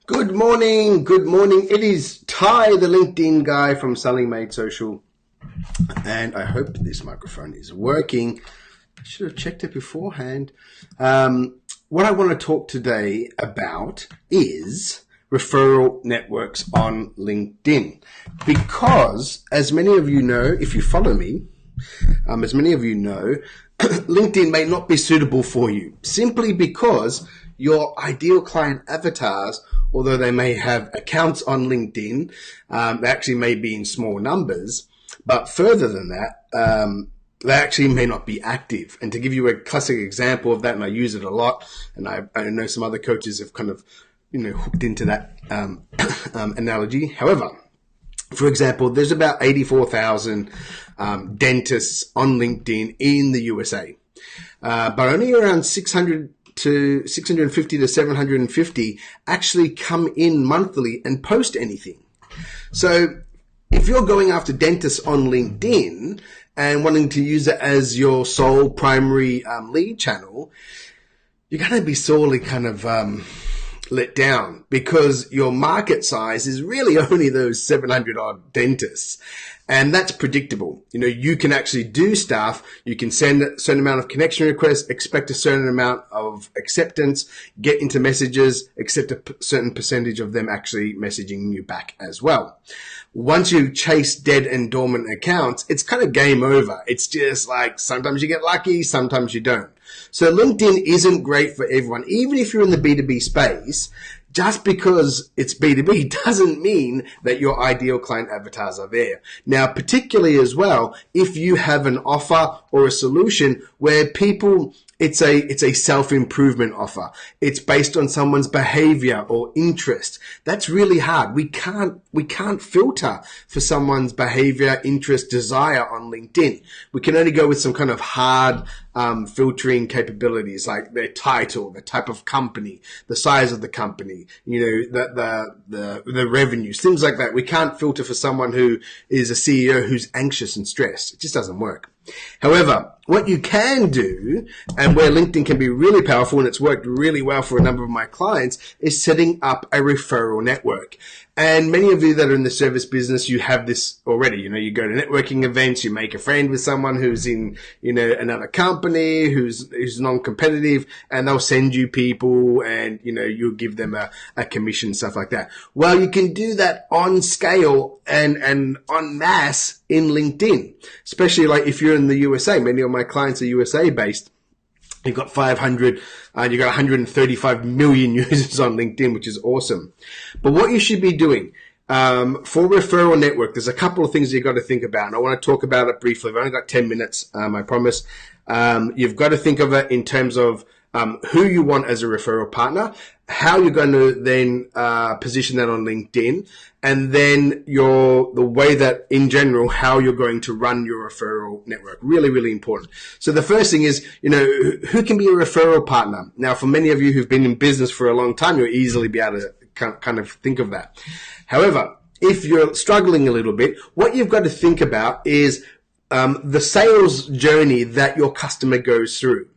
Good morning, good morning. It is Ty, the LinkedIn guy from Selling Made Social, and I hope this microphone is working. I should have checked it beforehand. What I want to talk today about is referral networks on LinkedIn, because as many of you know, if you follow me, as many of you know, LinkedIn may not be suitable for you simply because your ideal client avatars, although they may have accounts on LinkedIn, they actually may be in small numbers, but further than that, they actually may not be active. And to give you a classic example of that, and I use it a lot, and I know some other coaches have kind of, hooked into that analogy. However, for example, there's about 84,000 dentists on LinkedIn in the USA, but only around 650 to 750 actually come in monthly and post anything. So if you're going after dentists on LinkedIn and wanting to use it as your sole primary lead channel, you're going to be sorely kind of let down, because your market size is really only those 700 odd dentists. And that's predictable. You can actually do stuff. You can send a certain amount of connection requests, expect a certain amount of acceptance, get into messages, accept a certain percentage of them actually messaging you back as well. Once you chase dead and dormant accounts, it's kind of game over. It's just like sometimes you get lucky, sometimes you don't. So LinkedIn isn't great for everyone. Even if you're in the B2B space, just because it's B2B doesn't mean that your ideal client avatars are there. Now, particularly as well, if you have an offer or a solution where it's a self-improvement offer. It's based on someone's behavior or interest. That's really hard. We can't filter for someone's behavior, interest, desire on LinkedIn. We can only go with some kind of hard filtering capabilities, like their title, the type of company, the size of the company, the revenues, things like that. We can't filter for someone who is a CEO who's anxious and stressed. It just doesn't work. However, what you can do, and where LinkedIn can be really powerful, and it's worked really well for a number of my clients, is setting up a referral network. And many of you that are in the service business, you have this already. You go to networking events, you make a friend with someone who's in, another company, who's non-competitive, and they'll send you people, and, you'll give them a commission, stuff like that. Well, you can do that on scale and en masse in LinkedIn, especially like if you're in the USA. Many of my clients are USA based. You've got 500 and you've got 135 million users on LinkedIn, which is awesome. But what you should be doing for referral network, there's a couple of things you've got to think about, and I want to talk about it briefly. I've only got 10 minutes, I promise. You've got to think of it in terms of who you want as a referral partner, how you're going to then position that on LinkedIn, and then the way that, in general, how you're going to run your referral network. Really, really important. So the first thing is, who can be a referral partner? Now, for many of you who've been in business for a long time, you'll easily be able to kind of think of that. However, if you're struggling a little bit, what you've got to think about is the sales journey that your customer goes through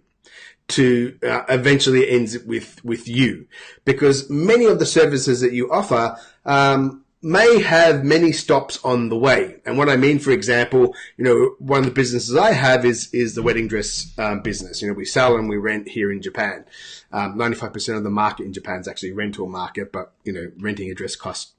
to eventually ends with you, because many of the services that you offer may have many stops on the way. And what I mean, for example, one of the businesses I have is the wedding dress business. We sell and we rent here in Japan. 95% of the market in Japan is actually rental market, but renting a dress costs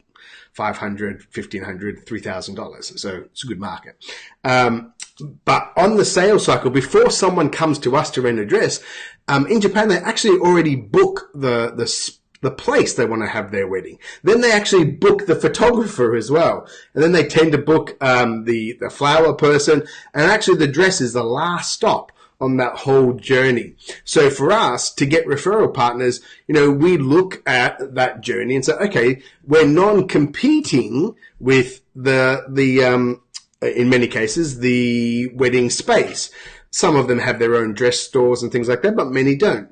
$500, $1,500, $3,000. So it's a good market. But on the sales cycle, before someone comes to us to rent a dress, in Japan, they actually already book the place they want to have their wedding. Then they actually book the photographer as well. And then they tend to book the flower person. And actually the dress is the last stop on that whole journey. So for us to get referral partners, we look at that journey and say, okay, we're non-competing with in many cases, the wedding space. Some of them have their own dress stores and things like that, but many don't.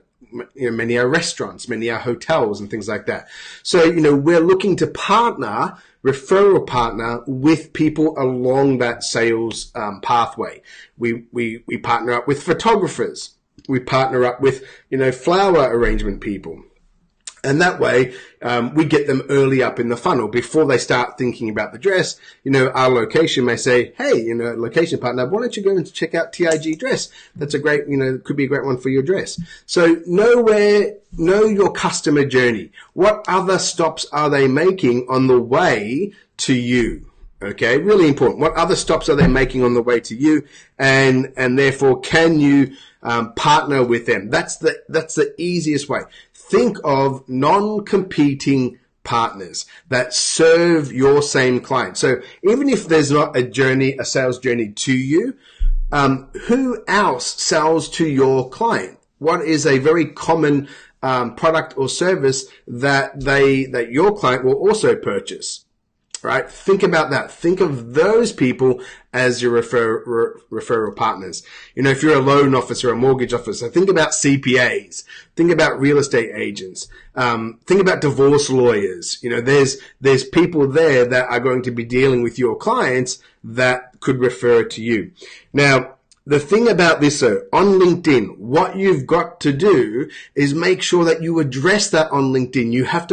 Many are restaurants, many are hotels and things like that. So, we're looking to referral partner with people along that sales pathway. We partner up with photographers. We partner up with, flower arrangement people. And that way, we get them early up in the funnel before they start thinking about the dress. Our location may say, hey, location partner, why don't you go and check out TIG dress? That's a great, could be a great one for your dress. So know your customer journey. What other stops are they making on the way to you? Okay, really important. What other stops are they making on the way to you? And therefore, can you partner with them? That's the easiest way. Think of non-competing partners that serve your same client. So even if there's not a sales journey to you, who else sells to your client? What is a very common product or service that your client will also purchase? Right? Think about that. Think of those people as your referral partners. If you're a loan officer, a mortgage officer, think about CPAs. Think about real estate agents. Think about divorce lawyers. There's people there that are going to be dealing with your clients that could refer to you. Now, the thing about this, though, on LinkedIn, what you've got to do is make sure that you address that on LinkedIn. You have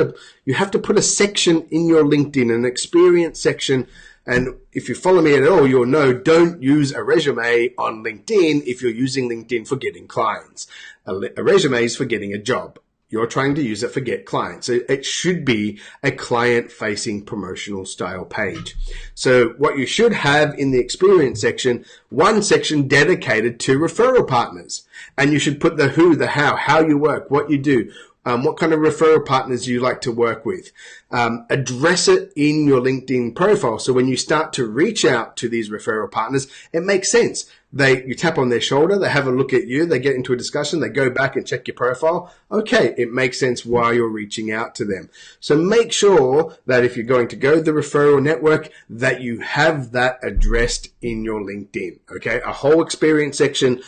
to put a section in your LinkedIn, an experience section. And if you follow me at all, you'll know, don't use a resume on LinkedIn if you're using LinkedIn for getting clients. A resume is for getting a job. You're trying to use it for get clients. So it should be a client-facing promotional style page. So what you should have in the experience section, one section dedicated to referral partners. And you should put the who, the how you work, what you do, what kind of referral partners you like to work with. Address it in your LinkedIn profile. So when you start to reach out to these referral partners, it makes sense. You tap on their shoulder, they have a look at you, they get into a discussion, they go back and check your profile. Okay, it makes sense why you're reaching out to them. So make sure that if you're going to go to the referral network, that you have that addressed in your LinkedIn. Okay, a whole experience section,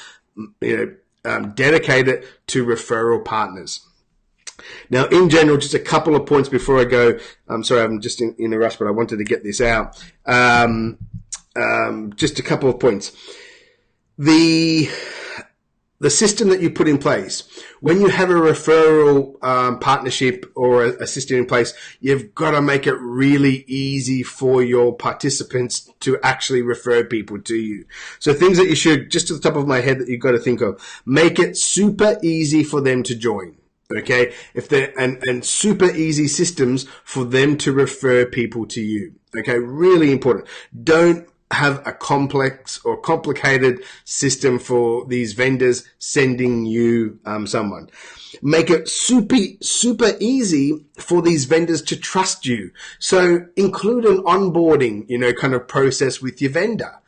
dedicated to referral partners. Now, in general, just a couple of points before I go. I'm sorry, I'm just in a rush, but I wanted to get this out. Just a couple of points. The system that you put in place, when you have a referral partnership or a system in place, you've got to make it really easy for your participants to actually refer people to you. So things that you should, just to the top of my head, that you've got to think of, make it super easy for them to join. Okay, and super easy systems for them to refer people to you. Okay, really important. Don't have a complex or complicated system for these vendors sending you someone. Make it super easy for these vendors to trust you. So include an onboarding, kind of process with your vendor.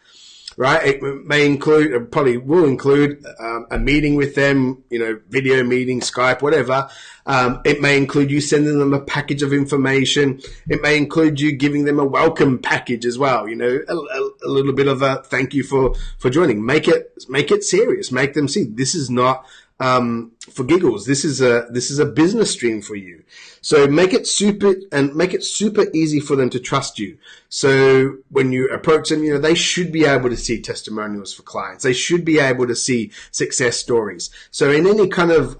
Right? It may include, it probably will include a meeting with them, video meeting, Skype, whatever. It may include you sending them a package of information. It may include you giving them a welcome package as well. A little bit of a thank you for joining. Make it serious. Make them see this is not for giggles. This is a business stream for you. So make it super easy for them to trust you. So when you approach them, they should be able to see testimonials for clients. They should be able to see success stories. So in any kind of,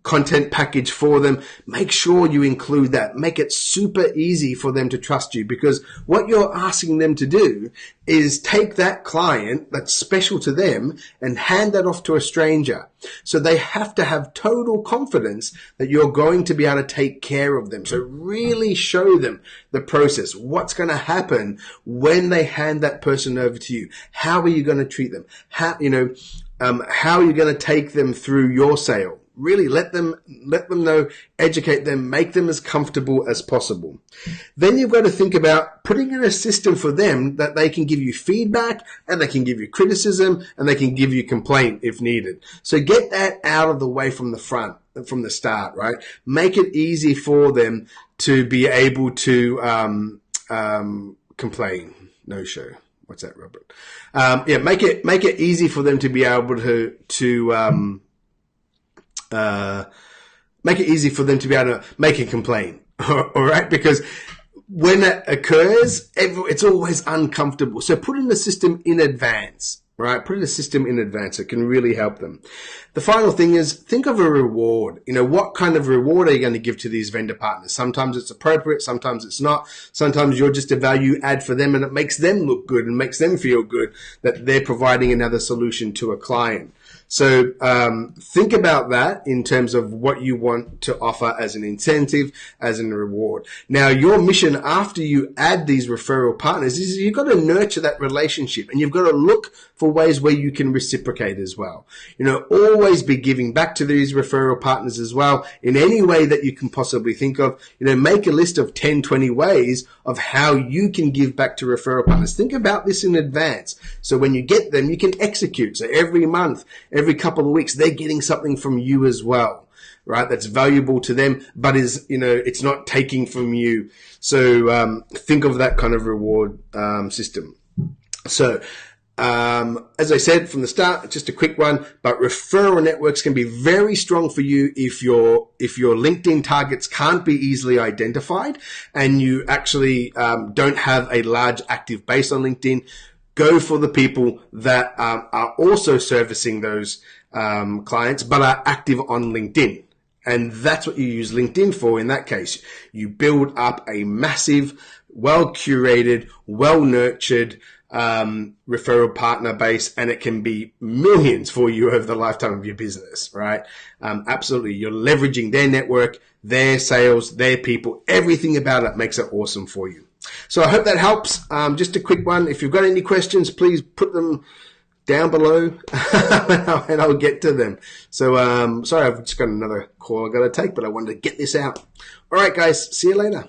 content package for them, make sure you include that. Make it super easy for them to trust you, because what you're asking them to do is take that client that's special to them and hand that off to a stranger. So they have to have total confidence that you're going to be able to take care of them. So really show them the process. What's going to happen when they hand that person over to you? How are you going to treat them? How are you going to take them through your sale? Really let them know, educate them, make them as comfortable as possible. Then you've got to think about putting in a system for them that they can give you feedback and they can give you criticism and they can give you complaint if needed. So get that out of the way from the front, from the start, right? Make it easy for them to be able to complain. No show. What's that, Robert? Make it easy for them to be able to make it easy for them to be able to make a complaint. All right, because when it occurs, it's always uncomfortable. So put in the system in advance. right? Put in a system in advance. It can really help them. The final thing is think of a reward. You know, what kind of reward are you going to give to these vendor partners? Sometimes it's appropriate. Sometimes it's not. Sometimes you're just a value add for them and it makes them look good and makes them feel good that they're providing another solution to a client. So think about that in terms of what you want to offer as an incentive, as a reward. Now, your mission after you add these referral partners is you've got to nurture that relationship and you've got to look for ways where you can reciprocate as well. You know, always be giving back to these referral partners as well in any way that you can possibly think of. You know, make a list of 10, 20 ways of how you can give back to referral partners. Think about this in advance. So when you get them, you can execute. So every month, every couple of weeks, they're getting something from you as well, right? That's valuable to them, but is, you know, it's not taking from you. So think of that kind of reward system. So as I said from the start, just a quick one, but referral networks can be very strong for you if your LinkedIn targets can't be easily identified and you actually don't have a large active base on LinkedIn. Go for the people that are also servicing those clients but are active on LinkedIn. And that's what you use LinkedIn for in that case. You build up a massive, well-curated, well-nurtured referral partner base, and it can be millions for you over the lifetime of your business, right? Absolutely. You're leveraging their network, their sales, their people, everything about it makes it awesome for you. So I hope that helps. Just a quick one. If you've got any questions, please put them down below and I'll get to them. So sorry, I've just got another call I've got to take, but I wanted to get this out. All right, guys. See you later.